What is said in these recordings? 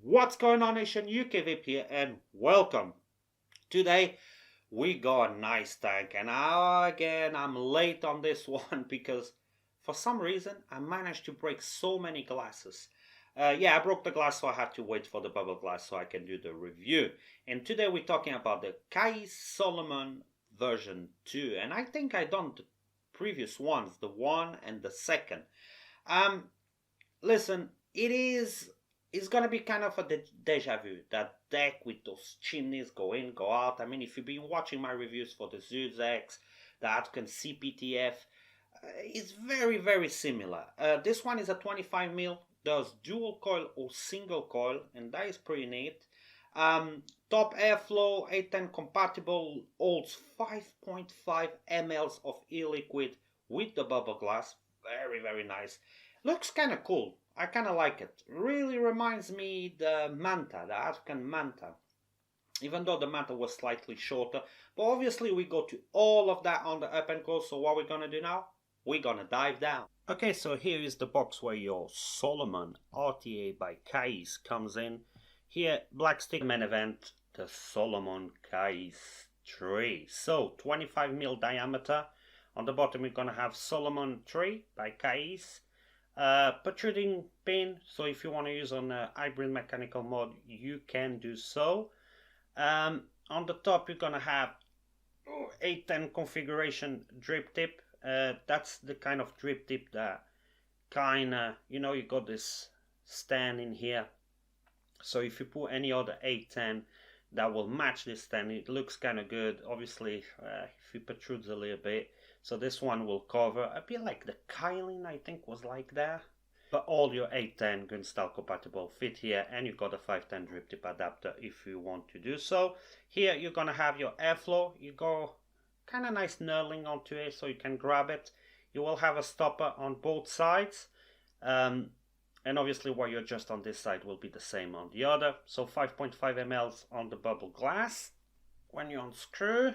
What's going on, nation? ukvapeuk here, and welcome. Today we got a nice tank, and again I'm late on this one because for some reason I managed to break so many glasses. I broke the glass, so I had to wait for the bubble glass so I can do the review. And today we're talking about the Kaees Solomon version 2, and I think I done the previous ones, the 1 and the 2nd. Listen, it's gonna be kind of a deja vu. That deck with those chimneys go in, go out. I mean, if you've been watching my reviews for the Zeus X, the Atkin CPTF, it's very, very similar. This one is a 25mm, does dual coil or single coil, and that is pretty neat. Top airflow, 810 compatible, holds 5.5 ml of e-liquid with the bubble glass. Very, very nice. Looks kind of cool. I kind of like it. Really reminds me the Manta, the Atkin Manta. Even though the Manta was slightly shorter. But obviously we go to all of that on the up and close. So what we're going to do now? We're going to dive down. Okay, so here is the box where your Solomon RTA by Kaees comes in. Here, black stick main event, the Solomon Kaees 3. So 25mm diameter. On the bottom we're going to have Solomon 3 by Kaees. Protruding pin, so if you want to use on a hybrid mechanical mode, you can do so. On the top you're gonna have 810 configuration drip tip. That's the kind of drip tip that kinda, you got this stand in here, so if you put any other 810 that will match this stand, it looks kind of good. Obviously if it protrudes a little bit, so this one will cover a bit like the Kyling, I think, was like that. But all your 810 good style compatible fit here, and you've got a 510 drip tip adapter if you want to do so. Here you're gonna have your airflow. You go kind of nice knurling onto it so you can grab it. You will have a stopper on both sides. And obviously what you adjust on this side will be the same on the other. So 5.5 ml on the bubble glass. When you unscrew,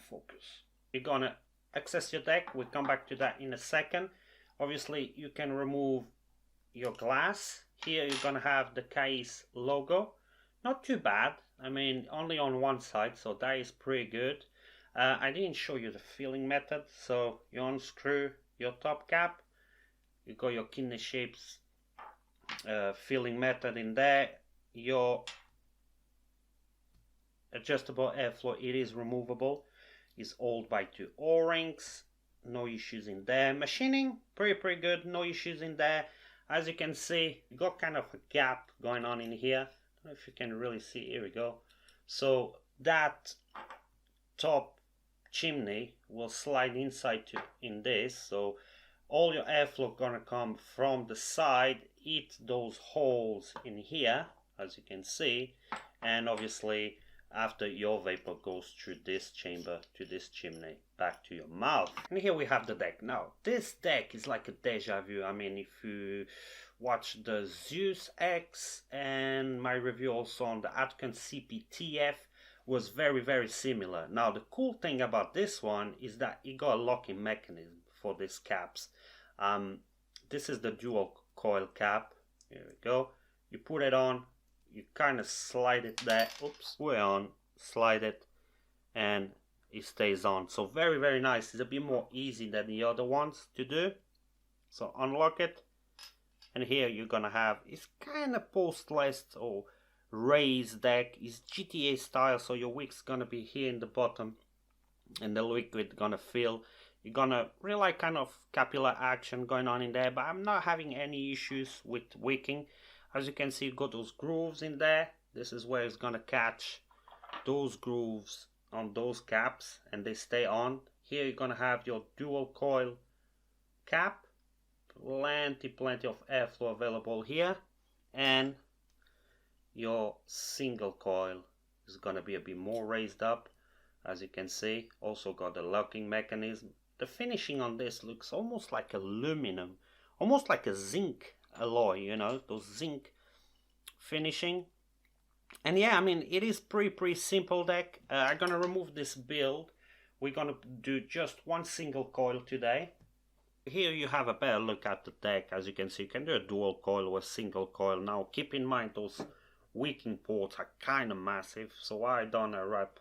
focus, you're gonna access your deck. We'll come back to that in a second. Obviously you can remove your glass. Here you're gonna have the Kaees logo. Not too bad, I mean only on one side, so that is pretty good. I didn't show you the filling method, so you unscrew your top cap, you got your kidney shapes filling method in there. Your adjustable airflow, it is removable, is held by 2 O-rings. No issues in there. Machining, pretty good, no issues in there. As you can see, you got kind of a gap going on in here. I don't know if you can really see. Here we go. So that top chimney will slide inside in this, so all your airflow gonna come from the side, hit those holes in here, as you can see, and obviously after your vapor goes through this chamber to this chimney back to your mouth. And here we have the deck. Now this deck is like a deja vu. I mean, if you watch the Zeus X and my review also on the Atkin CPTF, was very similar. Now the cool thing about this one is that it got a locking mechanism for these caps. This is the dual coil cap. Here we go. You put it on, you kind of slide it there, oops, we're on, slide it, and it stays on. So very nice. It's a bit more easy than the other ones to do. So unlock it, and here you're gonna have, it's kind of post-less or raised deck. It's GTA style, so your wick's gonna be here in the bottom and the liquid gonna fill. You're gonna really kind of capillary action going on in there, but I'm not having any issues with wicking. As you can see, you've got those grooves in there. This is where it's gonna catch those grooves on those caps and they stay on. Here you're gonna have your dual coil cap. Plenty of airflow available here. And your single coil is gonna be a bit more raised up, as you can see. Also got the locking mechanism. The finishing on this looks almost like aluminum, almost like a zinc alloy, those zinc finishing. And yeah, I mean, it is pretty simple deck. I'm gonna remove this build. We're gonna do just one single coil today. Here you have a better look at the deck. As you can see, you can do a dual coil or a single coil. Now keep in mind those wicking ports are kind of massive, so I done a wrap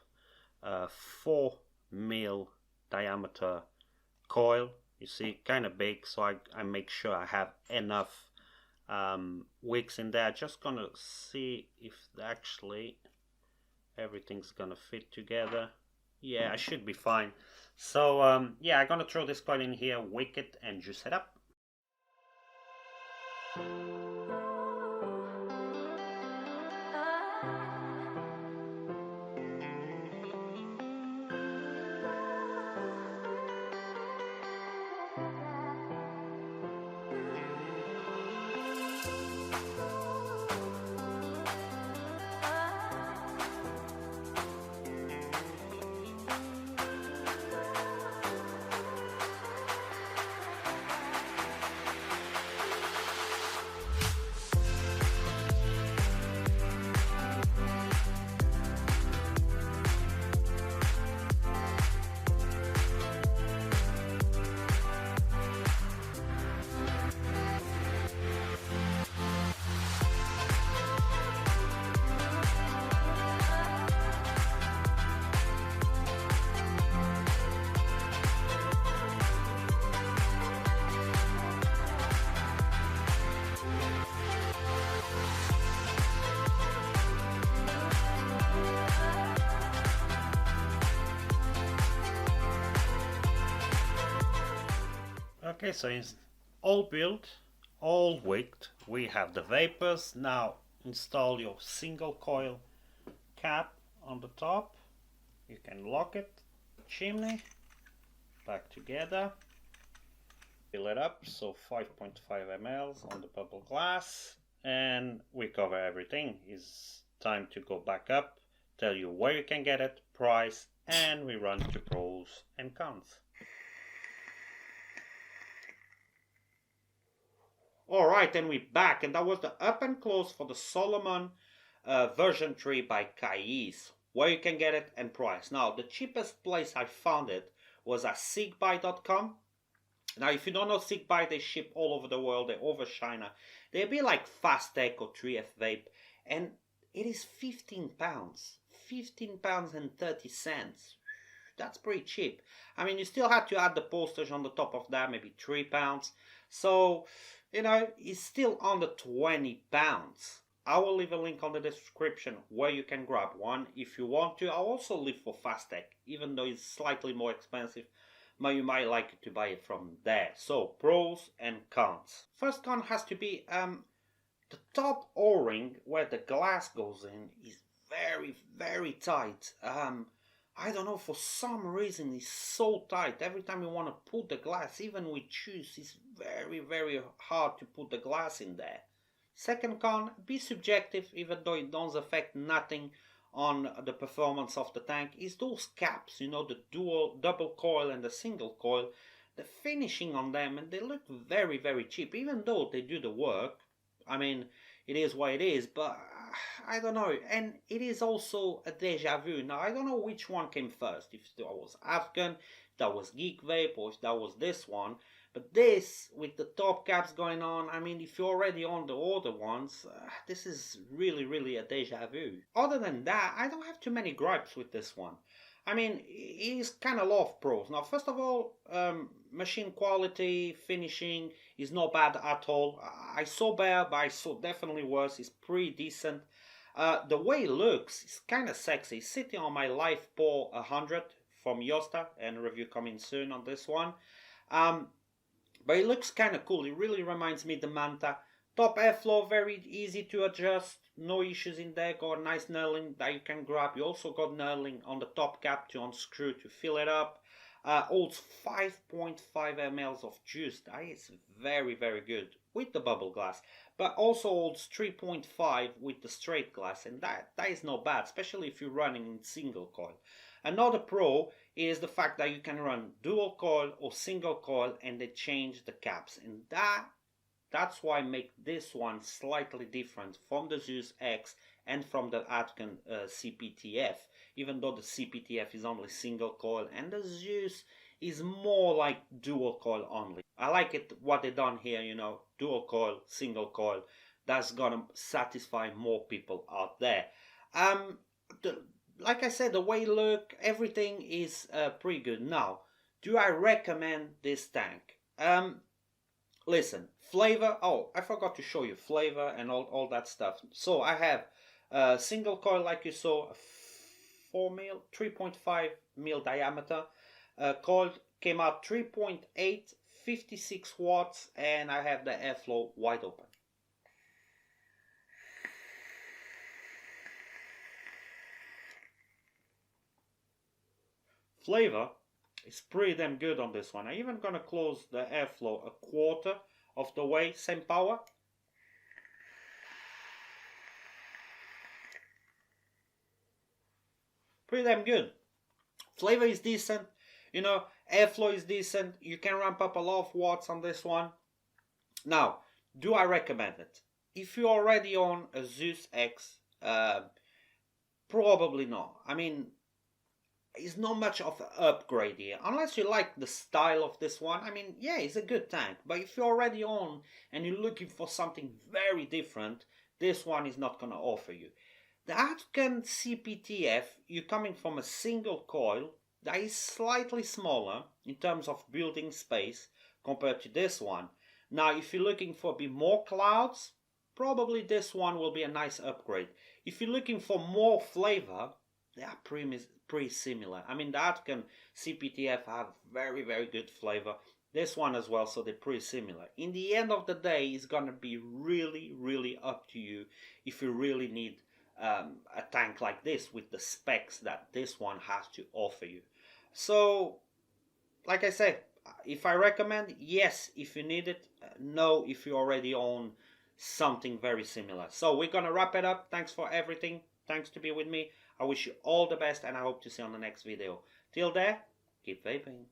4mm diameter coil. You see, kind of big, so I make sure I have enough wicks in there. Just gonna see if actually everything's gonna fit together. Yeah, I should be fine. So yeah, I'm gonna throw this coil in here, wick it, and juice it up. Okay, so it's all built, all wicked. We have the vapors. Now install your single coil cap on the top. You can lock it, chimney, back together. Fill it up, so 5.5 ml on the bubble glass. And we cover everything. It's time to go back up, tell you where you can get it, price, and we run to pros and cons. Alright, then we're back, and that was the up and close for the Solomon version 3 by Kaees, where you can get it and price. Now, the cheapest place I found it was at sigbuy.com. Now, if you don't know Sigbuy, they ship all over the world, they're over China. They'll be like Fastech or 3F Vape, and it is £15. £15 and 30 cents. That's pretty cheap. I mean, you still have to add the postage on the top of that, maybe £3. So, you know, it's still under £20. I will leave a link on the description where you can grab one if you want to. I'll also leave for Fastech, even though it's slightly more expensive, but you might like to buy it from there. So, pros and cons. First con has to be the top O-ring where the glass goes in is very, very tight. I don't know, for some reason it's so tight. Every time you want to put the glass, even with shoes, it's very, very hard to put the glass in there. Second con, be subjective, even though it doesn't affect nothing on the performance of the tank, is those caps, you know, the double coil and the single coil. The finishing on them, and they look very, very cheap, even though they do the work. I mean, it is what it is, but I don't know. And it is also a deja vu. Now, I don't know which one came first, if that was Afghan, if that was Geek Vape, or if that was this one. But this, with the top caps going on, I mean, if you're already on the older ones, this is really, really a deja vu. Other than that, I don't have too many gripes with this one. I mean, it is kind of low of pros. Now, first of all, machine quality, finishing is not bad at all. I saw better, but I saw definitely worse. It's pretty decent. The way it looks is kind of sexy. It's sitting on my LifePo 100 from Yosta, and review coming soon on this one. But it looks kind of cool. It really reminds me of the Manta. Top airflow, very easy to adjust. No issues in there. Got a nice knurling that you can grab. You also got knurling on the top cap to unscrew to fill it up. Holds 5.5 ml of juice. That is very, very good with the bubble glass. But also holds 3.5 with the straight glass. And that is not bad, especially if you're running in single coil. Another pro is the fact that you can run dual coil or single coil, and they change the caps. And that's why I make this one slightly different from the Zeus X and from the Atkin CPTF, even though the CPTF is only single coil and the Zeus is more like dual coil only. I like it what they done here, you know, dual coil, single coil. That's gonna satisfy more people out there. Um, like I said, the way it look, everything is pretty good. Now, do I recommend this tank? Listen, flavor. Oh, I forgot to show you flavor and all that stuff. So I have a single coil, like you saw, 4 mil, 3.5 mil diameter. Coil came out 3.8, 56 watts, and I have the airflow wide open. Flavor is pretty damn good on this one. I'm even gonna close the airflow a quarter of the way, same power. Pretty damn good. Flavor is decent, you know, airflow is decent. You can ramp up a lot of watts on this one. Now, do I recommend it? If you already own a Zeus X, probably not. I mean, it's not much of an upgrade here, unless you like the style of this one. I mean, yeah, it's a good tank, but if you already own and you're looking for something very different, this one is not gonna offer you. The Atkin CPTF, you're coming from a single coil that is slightly smaller in terms of building space compared to this one. Now, if you're looking for a bit more clouds, probably this one will be a nice upgrade. If you're looking for more flavor, they are pretty similar. I mean, the Atkin CPTF have very, very good flavor. This one as well, so they're pretty similar. In the end of the day, it's gonna be really, really up to you if you really need a tank like this with the specs that this one has to offer you. So, like I said, if I recommend, yes, if you need it, no, if you already own something very similar. So we're gonna wrap it up. Thanks for everything. Thanks to be with me. I wish you all the best, and I hope to see you on the next video. Till there, keep vaping.